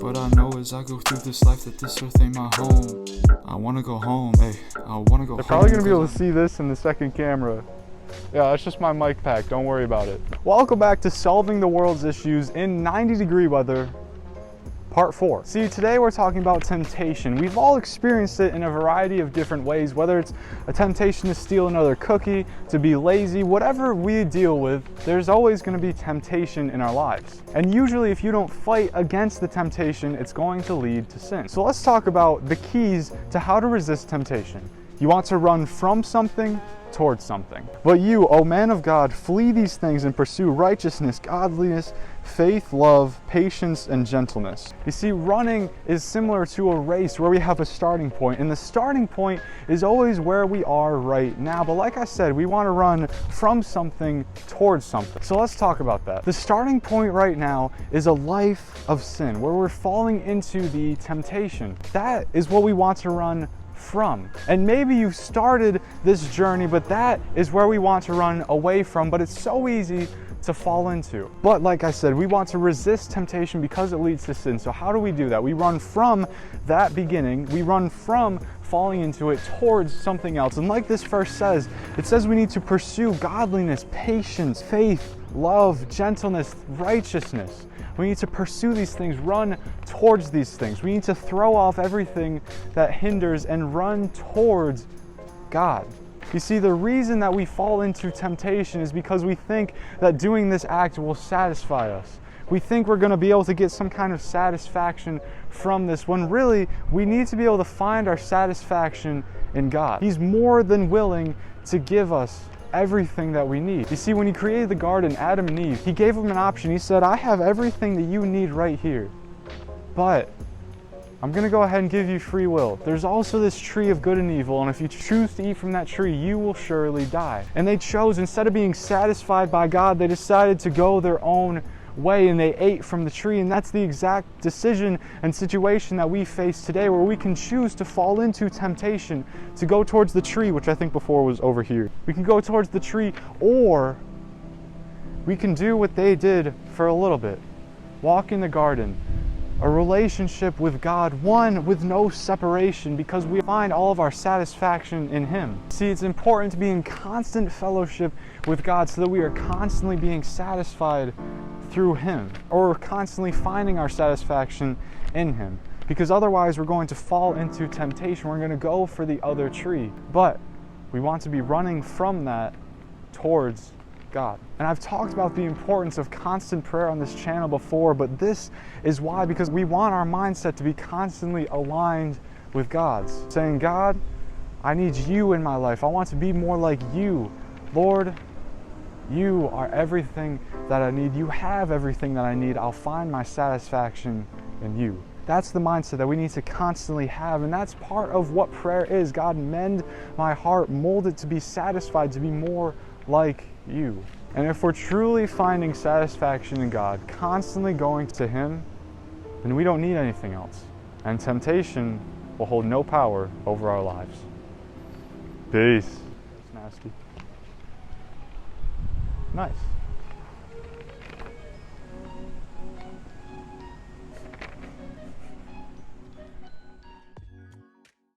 But I know as I go through this life that this earth ain't my home. I wanna go home, hey, I wanna go home. They're probably gonna be able to see this in the second camera. Yeah, that's just my mic pack, don't worry about it. Welcome back to Solving the World's Issues in 90-degree weather, part 4. See, today we're talking about temptation. We've all experienced it in a variety of different ways, whether it's a temptation to steal another cookie, to be lazy, whatever we deal with, there's always gonna be temptation in our lives. And usually if you don't fight against the temptation, it's going to lead to sin. So let's talk about the keys to how to resist temptation. You want to run from something towards something. But you, O man of God, flee these things and pursue righteousness, godliness, faith, love, patience, and gentleness. You see, running is similar to a race where we have a starting point, and the starting point is always where we are right now. But like I said, we want to run from something towards something. So let's talk about that. The starting point right now is a life of sin, where we're falling into the temptation. That is what we want to run from. And maybe you started this journey, but that is where we want to run away from, but it's so easy to fall into. But like I said, we want to resist temptation because it leads to sin. So how do we do that? We run from that beginning, we run from falling into it towards something else. And like this verse says, it says we need to pursue godliness, patience, faith, love, gentleness, righteousness. We need to pursue these things, run towards these things. We need to throw off everything that hinders and run towards God. You see, the reason that we fall into temptation is because we think that doing this act will satisfy us. We think we're going to be able to get some kind of satisfaction from this, when really we need to be able to find our satisfaction in God. He's more than willing to give us everything that we need. You see, when he created the garden, Adam and Eve, he gave them an option. He said, I have everything that you need right here, but I'm gonna go ahead and give you free will. There's also this tree of good and evil, and if you choose to eat from that tree, you will surely die. And they chose, instead of being satisfied by God, they decided to go their own way, and they ate from the tree. And that's the exact decision and situation that we face today, where we can choose to fall into temptation, to go towards the tree, which I think before was over here. We can go towards the tree, or we can do what they did for a little bit. Walk in the garden, a relationship with God, one with no separation, because we find all of our satisfaction in Him. See, it's important to be in constant fellowship with God so that we are constantly being satisfied through Him, or we're constantly finding our satisfaction in Him, because otherwise we're going to fall into temptation. We're going to go for the other tree, but we want to be running from that towards God. And I've talked about the importance of constant prayer on this channel before, but this is why, because we want our mindset to be constantly aligned with God's, saying, God, I need you in my life. I want to be more like you. Lord, you are everything that I need. You have everything that I need. I'll find my satisfaction in you. That's the mindset that we need to constantly have, and that's part of what prayer is. God, mend my heart, mold it to be satisfied, to be more like you. And if we're truly finding satisfaction in God, constantly going to Him, then we don't need anything else. And temptation will hold no power over our lives. Peace. That's nasty. Nice.